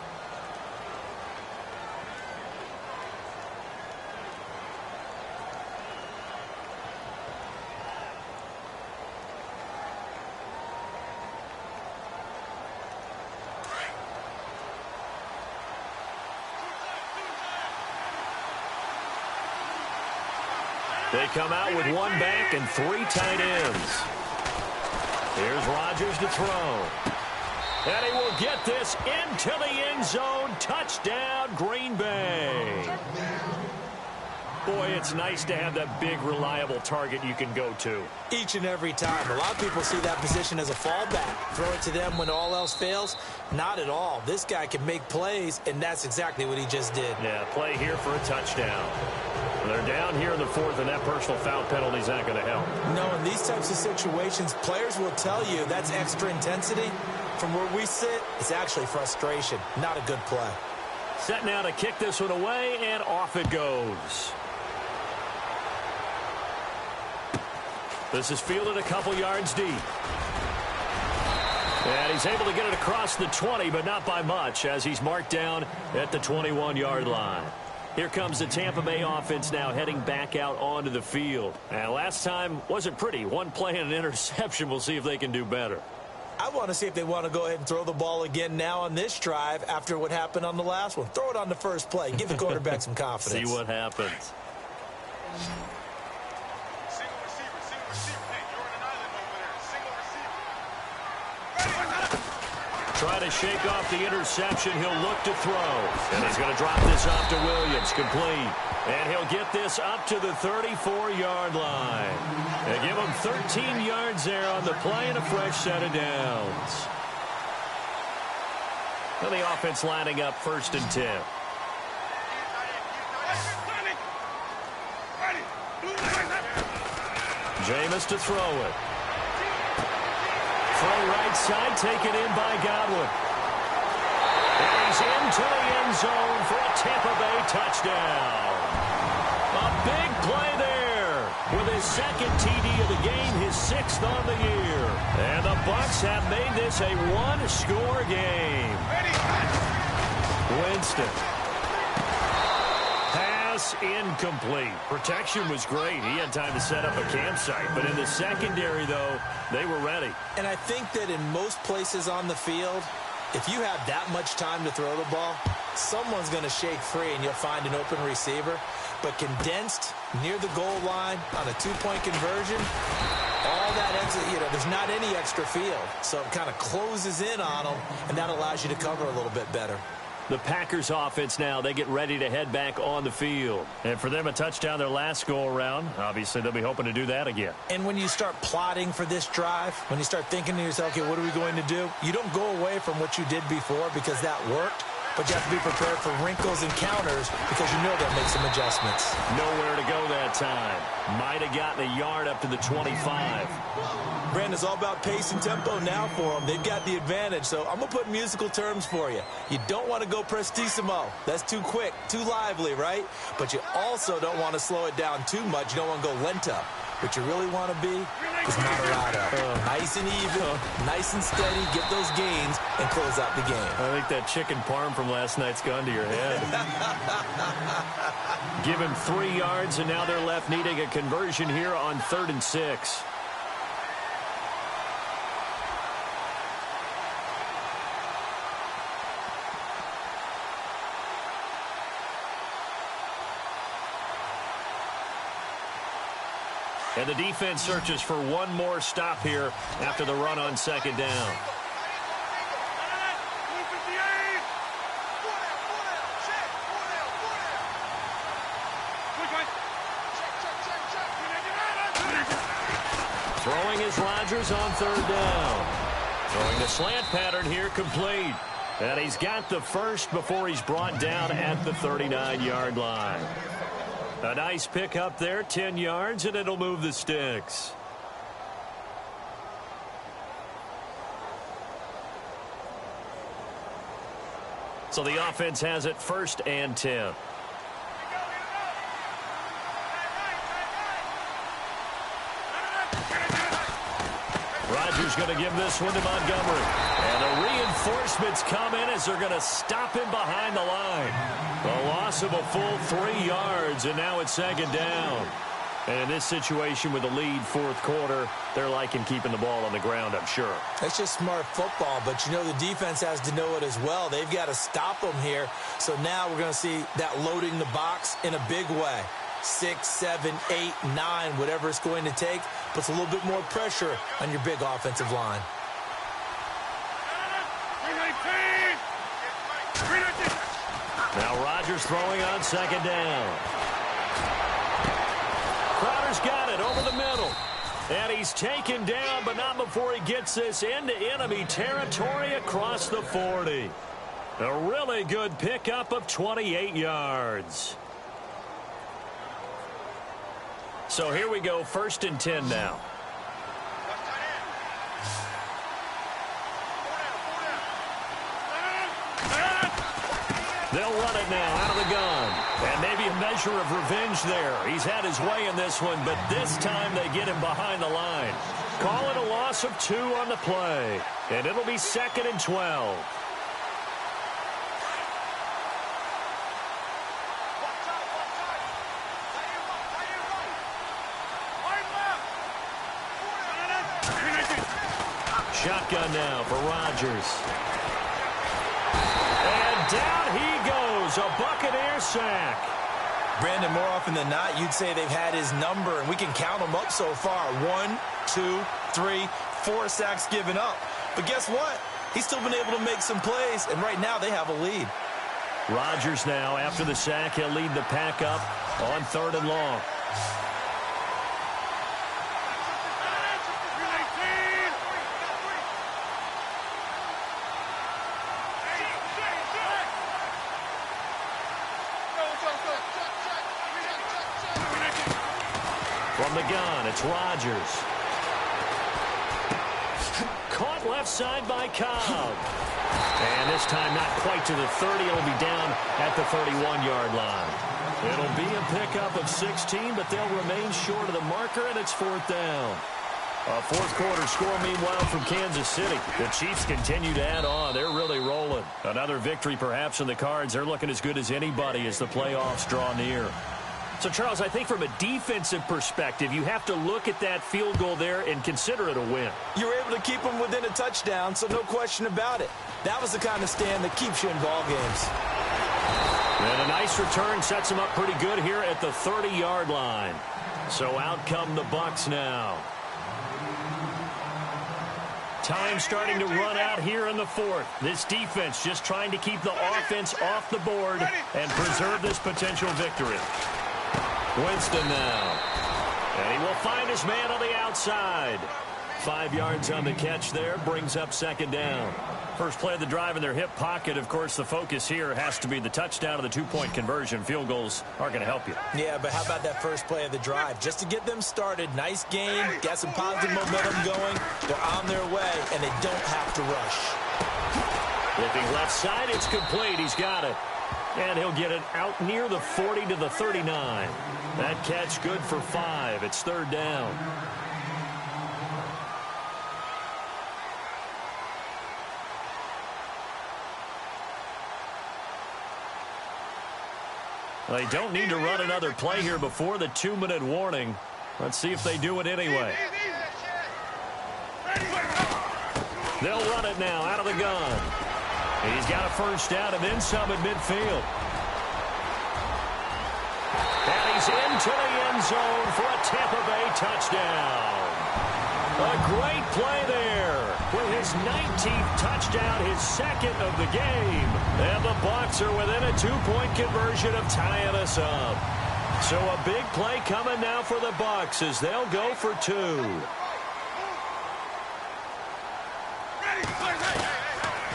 They come out with one back and three tight ends. Here's Rodgers to throw. And he will get this into the end zone. Touchdown, Green Bay. Boy, it's nice to have that big, reliable target you can go to. Each and every time. A lot of people see that position as a fallback. Throw it to them when all else fails. Not at all. This guy can make plays, and that's exactly what he just did. Yeah, play here for a touchdown. They're down here in the fourth, and that personal foul penalty is not going to help. No, in these types of situations, players will tell you that's extra intensity. From where we sit, it's actually frustration. Not a good play. Set now to kick this one away, and off it goes. This is fielded a couple yards deep. And he's able to get it across the 20, but not by much, as he's marked down at the 21-yard line. Here comes the Tampa Bay offense now heading back out onto the field. And last time wasn't pretty. One play and an interception. We'll see if they can do better. I want to see if they want to go ahead and throw the ball again now on this drive after what happened on the last one. Throw it on the first play. Give the quarterback some confidence. See what happens. Single receiver. Hey, you're on an island over there. Single receiver. Try to shake off the interception. He'll look to throw. And he's going to drop this off to Williams. Complete. And he'll get this up to the 34-yard line. They give him 13 yards there on the play and a fresh set of downs. And the offense lining up 1st and 10. Jameis to throw it. Throw right side, taken in by Godwin. And he's into the end zone for a Tampa Bay touchdown. A big play there with his second TD of the game, his 6th on the year. And the Bucs have made this a one-score game. Winston. Pass incomplete. Protection was great. He had time to set up a campsite. But in the secondary, though, they were ready. And I think that in most places on the field, if you have that much time to throw the ball, someone's going to shake free and you'll find an open receiver. But condensed near the goal line on a 2-point conversion, all that extra, there's not any extra field. So it kind of closes in on them, and that allows you to cover a little bit better. The Packers offense now, they get ready to head back on the field. And for them, a touchdown their last go-around. Obviously, they'll be hoping to do that again. And when you start plotting for this drive, when you start thinking to yourself, okay, what are we going to do? You don't go away from what you did before because that worked. But you have to be prepared for wrinkles and counters because you know they'll make some adjustments. Nowhere to go that time. Might have gotten a yard up to the 25. Brandon, it's all about pace and tempo now for them. They've got the advantage. So I'm going to put musical terms for you. You don't want to go prestissimo. That's too quick, too lively, right? But you also don't want to slow it down too much. You don't want to go lento. What you really want to be is moderado. Nice and even, nice and steady, get those gains, and close out the game. I think that chicken parm from last night's gone to your head. Give him 3 yards, and now they're left needing a conversion here on 3rd and 6. And the defense searches for one more stop here after the run on 2nd down. Throwing is Rodgers on 3rd down. Throwing the slant pattern here, complete. And he's got the first before he's brought down at the 39-yard line. A nice pick up there, 10 yards, and it'll move the sticks. So the offense has it 1st and 10. Rodgers going to give this one to Montgomery. And the reinforcements come in as they're going to stop him behind the line. The loss of a full 3 yards, and now it's 2nd down. And in this situation with the lead 4th quarter, they're liking keeping the ball on the ground, I'm sure. That's just smart football, but you know the defense has to know it as well. They've got to stop them here. So now we're going to see that loading the box in a big way. 6, 7, 8, 9, whatever it's going to take, puts a little bit more pressure on your big offensive line. Now Rodgers throwing on 2nd down. Crowder's got it over the middle. And he's taken down, but not before he gets this into enemy territory across the 40. A really good pickup of 28 yards. So here we go, 1st and 10 now. They'll run it now out of the gun. And maybe a measure of revenge there. He's had his way in this one, but this time they get him behind the line. Call it a loss of 2 on the play. And it'll be 2nd and 12. Shotgun now for Rodgers. And down he goes, a Buccaneer sack. Brandon, more often than not, you'd say they've had his number, and we can count them up so far. 1, 2, 3, 4 sacks given up. But guess what? He's still been able to make some plays, and right now they have a lead. Rodgers now, after the sack, he'll lead the pack up on 3rd and long. From the gun, it's Rodgers. Caught left side by Cobb. And this time not quite to the 30. It'll be down at the 31-yard line. It'll be a pickup of 16, but they'll remain short of the marker, and it's 4th down. A 4th quarter score, meanwhile, from Kansas City. The Chiefs continue to add on. They're really rolling. Another victory perhaps in the cards. They're looking as good as anybody as the playoffs draw near. So, Charles, I think from a defensive perspective, you have to look at that field goal there and consider it a win. You're able to keep them within a touchdown, so no question about it. That was the kind of stand that keeps you in ball games. And a nice return sets them up pretty good here at the 30-yard line. So out come the Bucs now. Time starting to run out here in the 4th. This defense just trying to keep the offense off the board and preserve this potential victory. Winston now. And he will find his man on the outside. 5 yards on the catch there. Brings up 2nd down. First play of the drive in their hip pocket. Of course, the focus here has to be the touchdown of the 2-point conversion. Field goals aren't going to help you. Yeah, but how about that first play of the drive? Just to get them started. Nice game. Got some positive momentum going. They're on their way, and they don't have to rush. Looking left side, it's complete. He's got it. And he'll get it out near the 40 to the 39. That catch good for 5. It's 3rd down. They don't need to run another play here before the 2-minute warning. Let's see if they do it anyway. They'll run it now out of the gun. He's got a first down and then some at midfield. And he's into the end zone for a Tampa Bay touchdown. A great play there with his 19th touchdown, his 2nd of the game. And the Bucs are within a 2-point conversion of tying us up. So a big play coming now for the Bucs as they'll go for 2.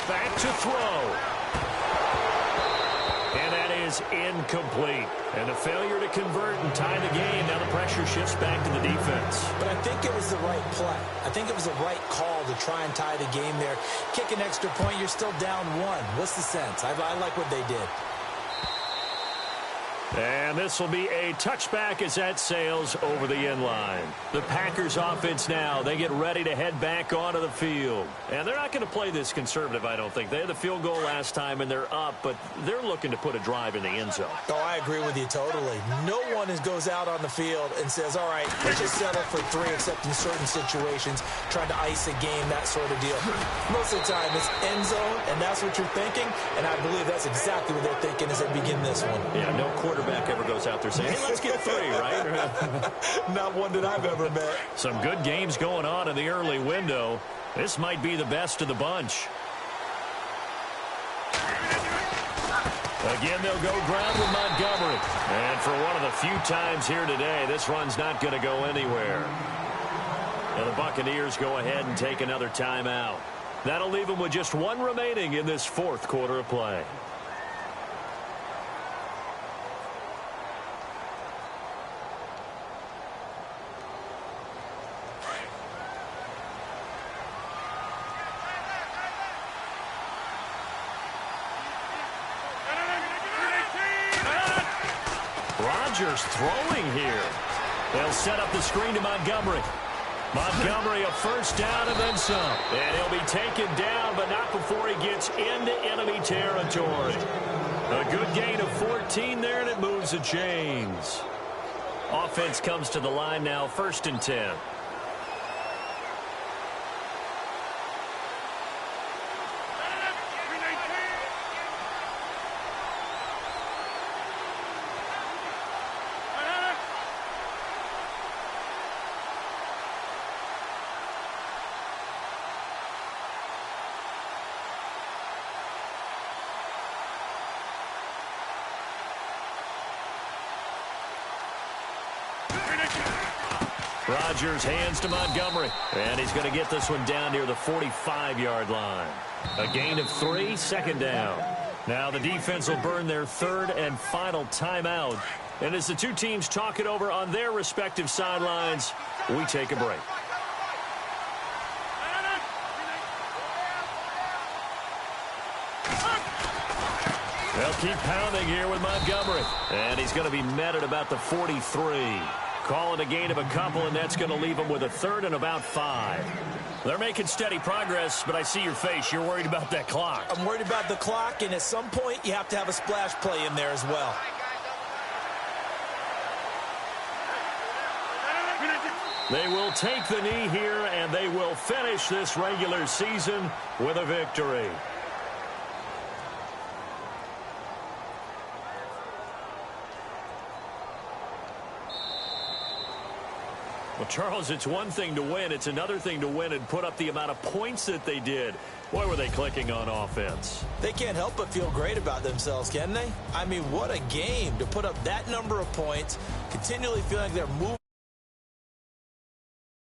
Back to throw. And that is incomplete. And a failure to convert and tie the game. Now the pressure shifts back to the defense. But I think it was the right play. I think it was the right call to try and tie the game there. Kick an extra point, you're still down one. What's the sense? I like what they did. And this will be a touchback as that sails over the end line. The Packers offense now, they get ready to head back onto the field. And they're not going to play this conservative, I don't think. They had the field goal last time and they're up, but they're looking to put a drive in the end zone. Oh, I agree with you totally. No one goes out on the field and says, all right, let's just settle for 3, except in certain situations, trying to ice a game, that sort of deal. Most of the time, it's end zone, and that's what you're thinking, and I believe that's exactly what they're thinking as they begin this one. Yeah, no quarterback ever goes out there saying, hey, let's get 3, right? Not one that I've ever met. Some good games going on in the early window. This might be the best of the bunch. Again, they'll go ground with Montgomery. And for one of the few times here today, this run's not going to go anywhere. And the Buccaneers go ahead and take another timeout. That'll leave them with just 1 remaining in this 4th quarter of play. Rodgers throwing here. They'll set up the screen to Montgomery. Montgomery a first down and then some. And he'll be taken down, but not before he gets into enemy territory. A good gain of 14 there, and it moves the chains. Offense comes to the line now, 1st and 10. Rodgers hands to Montgomery. And he's going to get this one down near the 45-yard line. A gain of 3, 2nd down. Now the defense will burn their 3rd and final timeout. And as the two teams talk it over on their respective sidelines, we take a break. They'll keep pounding here with Montgomery. And he's going to be met at about the 43. Call it a gain of a couple, and that's going to leave them with a 3rd and about 5. They're making steady progress, but I see your face. You're worried about that clock. I'm worried about the clock, and at some point, you have to have a splash play in there as well. They will take the knee here, and they will finish this regular season with a victory. Well, Charles, it's one thing to win. It's another thing to win and put up the amount of points that they did. Boy, were they clicking on offense. They can't help but feel great about themselves, can they? I mean, what a game to put up that number of points, continually feeling like they're moving.